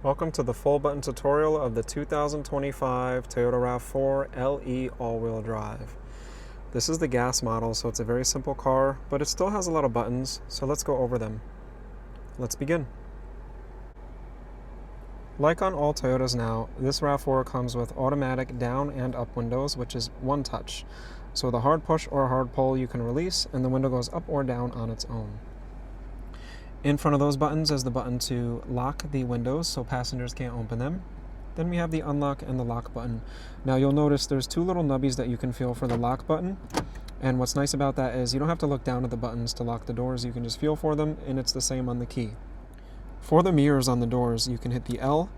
Welcome to the full button tutorial of the 2025 Toyota RAV4 LE all-wheel drive. This is the gas model, so it's a very simple car, but it still has a lot of buttons, so let's go over them. Let's begin. Like on all Toyotas now, this RAV4 comes with automatic down and up windows, which is one touch. So with a hard push or a hard pull, you can release, and the window goes up or down on its own. In front of those buttons is the button to lock the windows so passengers can't open them. Then we have the unlock and the lock button. Now you'll notice there's two little nubbies that you can feel for the lock button. And what's nice about that is you don't have to look down at the buttons to lock the doors. You can just feel for them, and it's the same on the key. For the mirrors on the doors, you can hit the L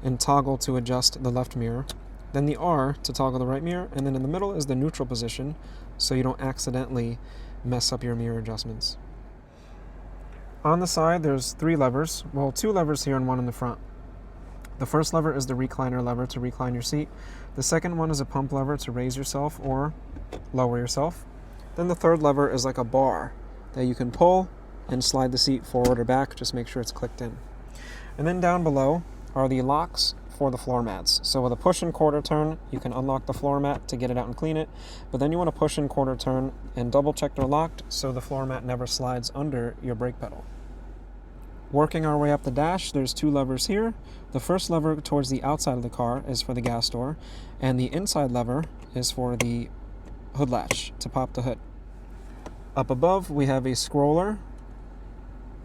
and toggle to adjust the left mirror. Then the R to toggle the right mirror. And then in the middle is the neutral position so you don't accidentally mess up your mirror adjustments. On the side, there's three levers. Well, two levers here and one in the front. The first lever is the recliner lever to recline your seat. The second one is a pump lever to raise yourself or lower yourself. Then the third lever is like a bar that you can pull and slide the seat forward or back. Just make sure it's clicked in. And then down below are the locks for the floor mats. So with a push and quarter turn, you can unlock the floor mat to get it out and clean it. But then you want to push and quarter turn and double check they're locked so the floor mat never slides under your brake pedal. Working our way up the dash, there's two levers here. The first lever towards the outside of the car is for the gas door, and the inside lever is for the hood latch to pop the hood. Up above, we have a scroller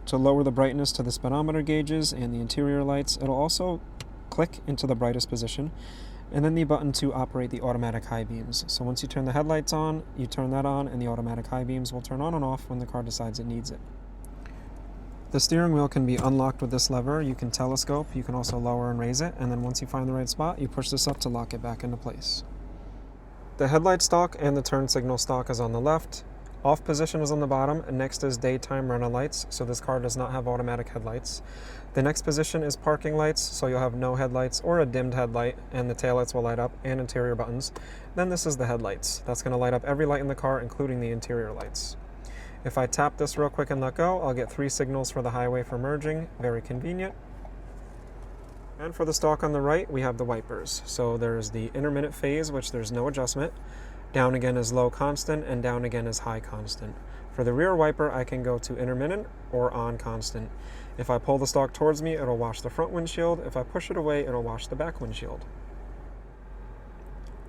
to lower the brightness to the speedometer gauges and the interior lights. It'll also click into the brightest position, and then the button to operate the automatic high beams. So once you turn the headlights on, you turn that on, and the automatic high beams will turn on and off when the car decides it needs it. The steering wheel can be unlocked with this lever. You can telescope, you can also lower and raise it, and then once you find the right spot, you push this up to lock it back into place. The headlight stalk and the turn signal stalk is on the left. Off position is on the bottom, and next is daytime running lights, so this car does not have automatic headlights. The next position is parking lights, so you'll have no headlights or a dimmed headlight, and the taillights will light up, and interior buttons. Then this is the headlights. That's going to light up every light in the car, including the interior lights. If I tap this real quick and let go, I'll get 3 signals for the highway for merging. Very convenient. And for the stalk on the right, we have the wipers. So there's the intermittent phase, which there's no adjustment. Down again is low constant, and down again is high constant. For the rear wiper, I can go to intermittent or on constant. If I pull the stalk towards me, it'll wash the front windshield. If I push it away, it'll wash the back windshield.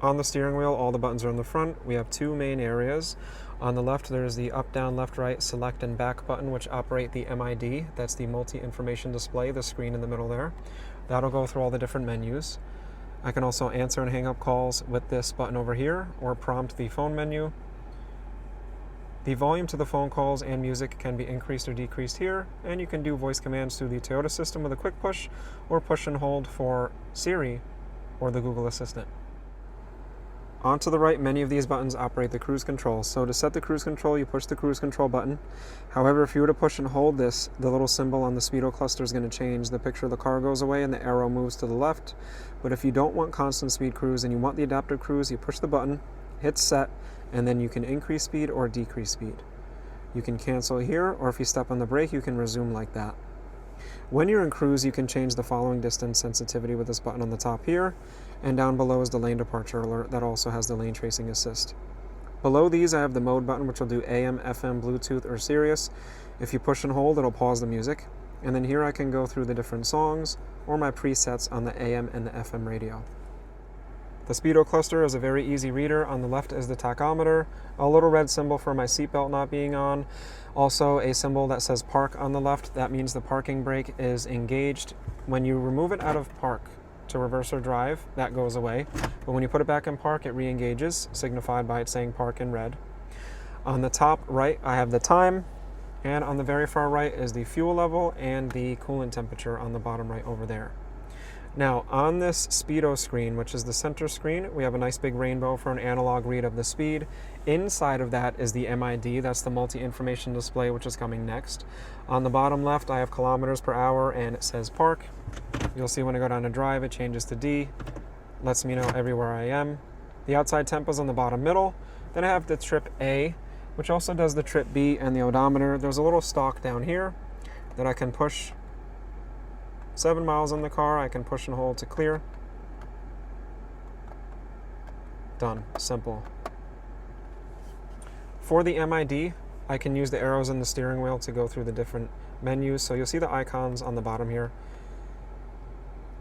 On the steering wheel, all the buttons are in the front. We have two main areas. On the left, there's the up, down, left, right, select, and back button, which operate the MID. That's the multi-information display, the screen in the middle there. That'll go through all the different menus. I can also answer and hang up calls with this button over here, or prompt the phone menu. The volume to the phone calls and music can be increased or decreased here, and you can do voice commands through the Toyota system with a quick push, or push and hold for Siri or the Google Assistant. On to the right, many of these buttons operate the cruise control. So to set the cruise control, you push the cruise control button. However, if you were to push and hold this, the little symbol on the Speedo cluster is going to change. The picture of the car goes away and the arrow moves to the left. But if you don't want constant speed cruise and you want the adaptive cruise, you push the button, hit set, and then you can increase speed or decrease speed. You can cancel here, or if you step on the brake, you can resume like that. When you're in cruise, you can change the following distance sensitivity with this button on the top here, and down below is the lane departure alert that also has the lane tracing assist. Below these, I have the mode button, which will do AM, FM, Bluetooth, or Sirius. If you push and hold, it'll pause the music. And then here I can go through the different songs or my presets on the AM and the FM radio. The Speedo cluster is a very easy reader. On the left is the tachometer, a little red symbol for my seatbelt not being on. Also a symbol that says park on the left. That means the parking brake is engaged. When you remove it out of park to reverse or drive, that goes away. But when you put it back in park, it re-engages, signified by it saying park in red. On the top right, I have the time. And on the very far right is the fuel level and the coolant temperature on the bottom right over there. Now, on this Speedo screen, which is the center screen, we have a nice big rainbow for an analog read of the speed. Inside of that is the MID, that's the multi-information display, which is coming next. On the bottom left, I have kilometers per hour, and it says park. You'll see when I go down to drive, it changes to D. Lets me know everywhere I am. The outside temp is on the bottom middle. Then I have the trip A, which also does the trip B and the odometer. There's a little stalk down here that I can push 7 miles on the car, I can push and hold to clear. Done. Simple. For the MID, I can use the arrows in the steering wheel to go through the different menus. So you'll see the icons on the bottom here.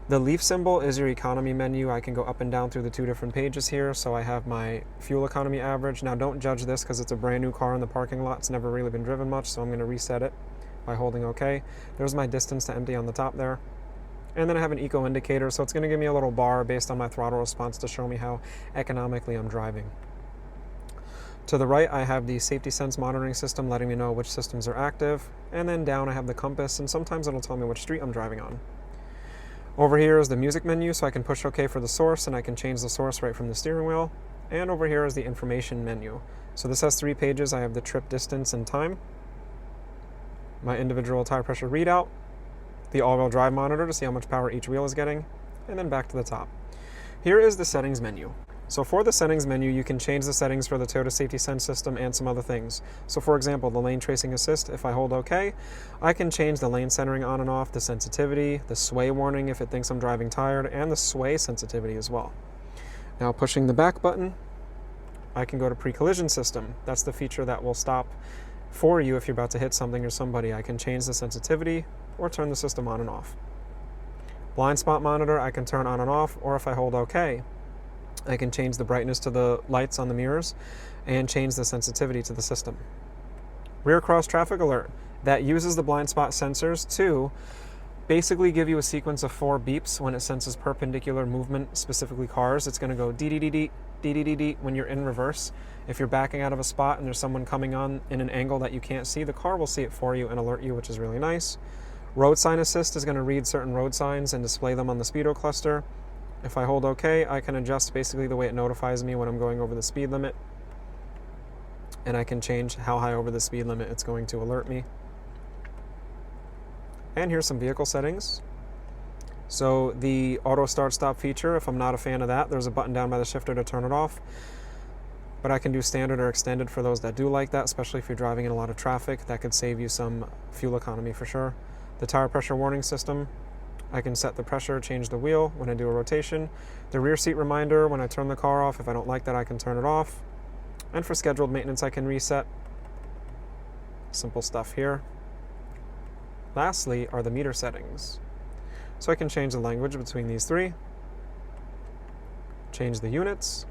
The leaf symbol is your economy menu. I can go up and down through the 2 different pages here. So I have my fuel economy average. Now don't judge this because it's a brand new car in the parking lot. It's never really been driven much, so I'm going to reset it by holding OK. There's my distance to empty on the top there. And then I have an eco indicator, so it's going to give me a little bar based on my throttle response to show me how economically I'm driving. To the right, I have the safety sense monitoring system letting me know which systems are active. And then down I have the compass, and sometimes it'll tell me which street I'm driving on. Over here is the music menu, so I can push OK for the source, and I can change the source right from the steering wheel. And over here is the information menu. So this has 3 pages. I have the trip distance and time, my individual tire pressure readout, the all-wheel drive monitor to see how much power each wheel is getting, and then back to the top. Here is the settings menu. So for the settings menu, you can change the settings for the Toyota Safety Sense system and some other things. So for example, the lane tracing assist, if I hold OK, I can change the lane centering on and off, the sensitivity, the sway warning if it thinks I'm driving tired, and the sway sensitivity as well. Now pushing the back button, I can go to pre-collision system. That's the feature that will stop for you if you're about to hit something or somebody. I can change the sensitivity or turn the system on and off. Blind spot monitor, I can turn on and off, or if I hold OK, I can change the brightness to the lights on the mirrors and change the sensitivity to the system. Rear cross traffic alert, that uses the blind spot sensors to basically give you a sequence of 4 beeps when it senses perpendicular movement, specifically cars. It's going to go dee-dee-dee-dee, dee-dee-dee-dee when you're in reverse. If you're backing out of a spot and there's someone coming on in an angle that you can't see, the car will see it for you and alert you, which is really nice. Road sign assist is going to read certain road signs and display them on the Speedo cluster. If I hold OK, I can adjust basically the way it notifies me when I'm going over the speed limit. And I can change how high over the speed limit it's going to alert me. And here's some vehicle settings. So the auto start stop feature, if I'm not a fan of that, there's a button down by the shifter to turn it off. But I can do standard or extended for those that do like that, especially if you're driving in a lot of traffic. That could save you some fuel economy for sure. The tire pressure warning system, I can set the pressure, change the wheel when I do a rotation. The rear seat reminder, when I turn the car off, if I don't like that, I can turn it off. And for scheduled maintenance, I can reset. Simple stuff here. Lastly are the meter settings. So I can change the language between these 3, change the units.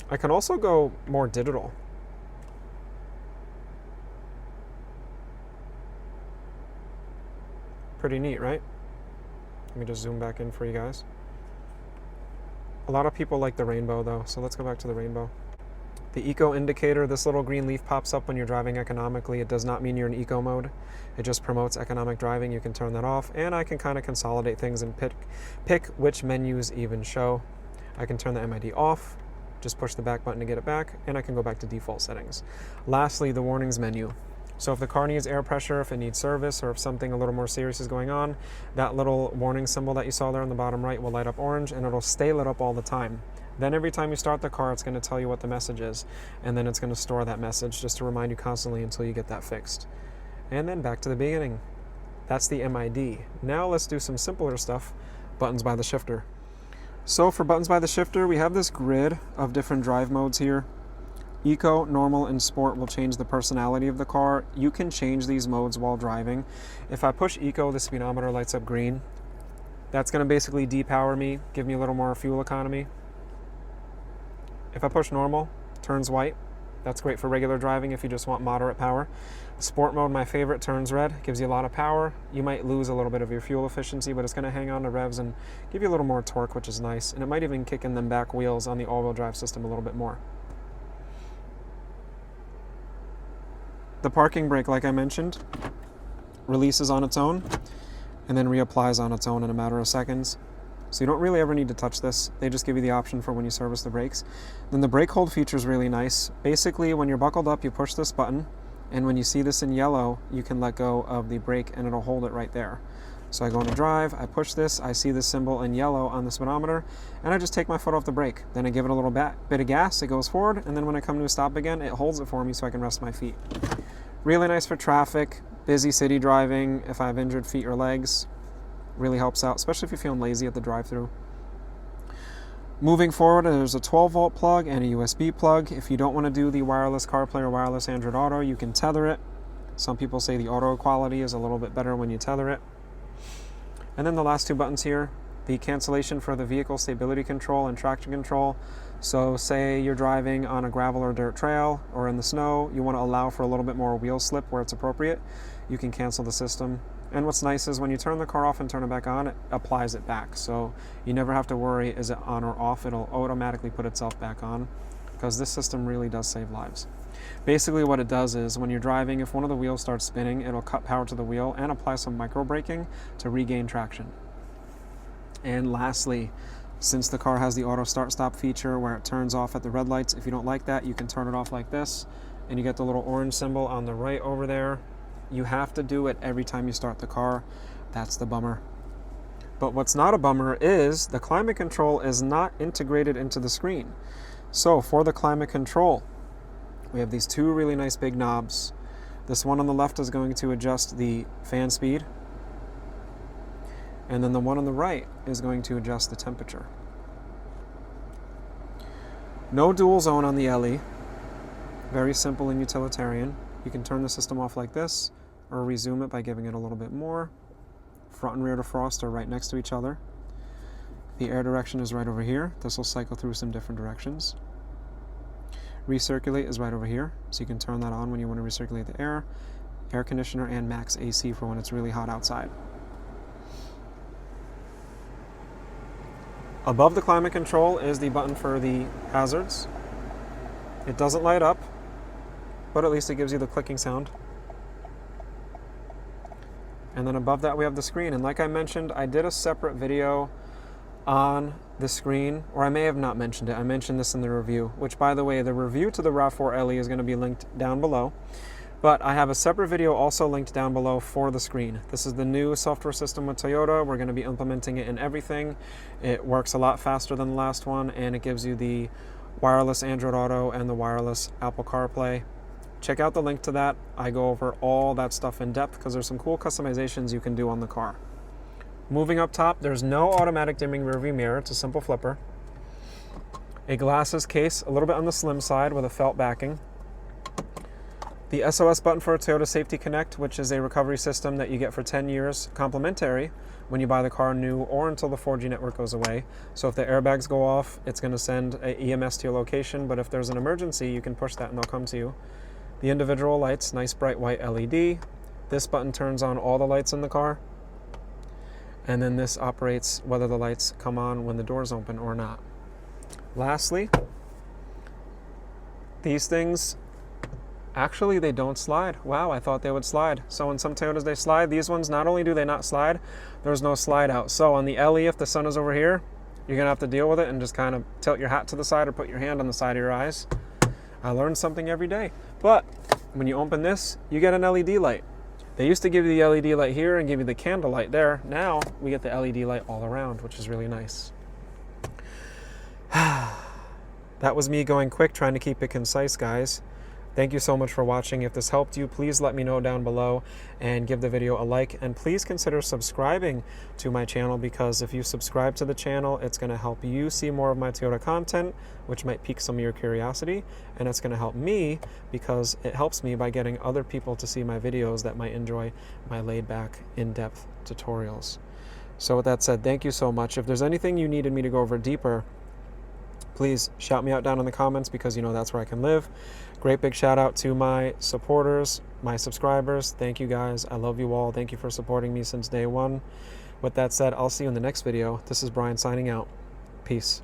I can also go more digital. Pretty neat, right? Let me just zoom back in for you guys. A lot of people like the rainbow though, so let's go back to the rainbow. The eco indicator, this little green leaf pops up when you're driving economically. It does not mean you're in eco mode. It just promotes economic driving. You can turn that off, and I can kind of consolidate things and pick which menus even show. I can turn the MID off, just push the back button to get it back, and I can go back to default settings. Lastly, the warnings menu. So if the car needs air pressure, if it needs service, or if something a little more serious is going on, that little warning symbol that you saw there on the bottom right will light up orange, and it'll stay lit up all the time. Then every time you start the car, it's going to tell you what the message is, and then it's going to store that message just to remind you constantly until you get that fixed. And then back to the beginning. That's the MID. Now let's do some simpler stuff, buttons by the shifter. So for buttons by the shifter, we have this grid of different drive modes here. Eco, normal, and sport will change the personality of the car. You can change these modes while driving. If I push eco, the speedometer lights up green. That's going to basically depower me, give me a little more fuel economy. If I push normal, turns white. That's great for regular driving if you just want moderate power. Sport mode, my favorite, turns red, gives you a lot of power. You might lose a little bit of your fuel efficiency, but it's going to hang on to revs and give you a little more torque, which is nice. And it might even kick in them back wheels on the all-wheel drive system a little bit more. The parking brake, like I mentioned, releases on its own and then reapplies on its own in a matter of seconds. So you don't really ever need to touch this. They just give you the option for when you service the brakes. Then the brake hold feature is really nice. Basically, when you're buckled up, you push this button, and when you see this in yellow, you can let go of the brake and it'll hold it right there. So I go into drive, I push this, I see this symbol in yellow on the speedometer, and I just take my foot off the brake. Then I give it a little bit of gas, it goes forward, and then when I come to a stop again, it holds it for me so I can rest my feet. Really nice for traffic. busy city driving, if I have injured feet or legs, really helps out, especially if you're feeling lazy at the drive-thru. Moving forward, there's a 12-volt plug and a USB plug. If you don't want to do the wireless CarPlay or wireless Android Auto, you can tether it. Some people say the auto quality is a little bit better when you tether it. And then the last two buttons here, the cancellation for the vehicle stability control and traction control. So say you're driving on a gravel or dirt trail or in the snow, you want to allow for a little bit more wheel slip where it's appropriate, you can cancel the system. And what's nice is when you turn the car off and turn it back on, it applies it back. So you never have to worry, is it on or off? It'll automatically put itself back on, because this system really does save lives. Basically what it does is when you're driving, if one of the wheels starts spinning, it'll cut power to the wheel and apply some micro braking to regain traction. And lastly, since the car has the auto start stop feature where it turns off at the red lights, if you don't like that, you can turn it off like this, and you get the little orange symbol on the right over there. You have to do it every time you start the car. That's the bummer. But what's not a bummer is the climate control is not integrated into the screen. So for the climate control, we have these two really nice big knobs. This one on the left is going to adjust the fan speed, and then the one on the right is going to adjust the temperature. No dual zone on the LE. Very simple and utilitarian. You can turn the system off like this, or resume it by giving it a little bit more. Front and rear defrost are right next to each other. The air direction is right over here. This will cycle through some different directions. Recirculate is right over here, so you can turn that on when you want to recirculate the air. Air conditioner and max AC for when it's really hot outside. Above the climate control is the button for the hazards. It doesn't light up, but at least it gives you the clicking sound. And then above that we have the screen. And like I mentioned, I did a separate video on the screen, or I may have not mentioned it. I mentioned this in the review, which by the way, the review to the RAV4 LE is going to be linked down below. But I have a separate video also linked down below for the screen. This is the new software system with Toyota. We're going to be implementing it in everything. It works a lot faster than the last one, and it gives you the wireless Android Auto and the wireless Apple CarPlay. Check out the link to that. I go over all that stuff in depth because there's some cool customizations you can do on the car. Moving up top, there's no automatic dimming rearview mirror. It's a simple flipper. A glasses case, a little bit on the slim side with a felt backing. The SOS button for a Toyota Safety Connect, which is a recovery system that you get for 10 years complimentary when you buy the car new or until the 4G network goes away. So if the airbags go off, it's going to send an EMS to your location, but if there's an emergency, you can push that and they'll come to you. The individual lights, nice bright white LED. This button turns on all the lights in the car. And then this operates whether the lights come on when the doors open or not. Lastly, these things, actually they don't slide. Wow, I thought they would slide. So in some Toyotas they slide. These ones, not only do they not slide, there's no slide out. So on the LE, if the sun is over here, you're gonna have to deal with it and just kind of tilt your hat to the side or put your hand on the side of your eyes. I learn something every day. But when you open this, you get an LED light. They used to give you the LED light here and give you the candle light there. Now we get the LED light all around, which is really nice. That was me going quick, trying to keep it concise, guys. Thank you so much for watching. If this helped you, please let me know down below and give the video a like. And please consider subscribing to my channel, because if you subscribe to the channel, it's going to help you see more of my Toyota content, which might pique some of your curiosity. And it's going to help me because it helps me by getting other people to see my videos that might enjoy my laid-back, in-depth tutorials. So with that said, thank you so much. If there's anything you needed me to go over deeper, please shout me out down in the comments, because you know that's where I can live. Great big shout out to my supporters, my subscribers. Thank you guys. I love you all. Thank you for supporting me since day one. With that said, I'll see you in the next video. This is Brian signing out. Peace.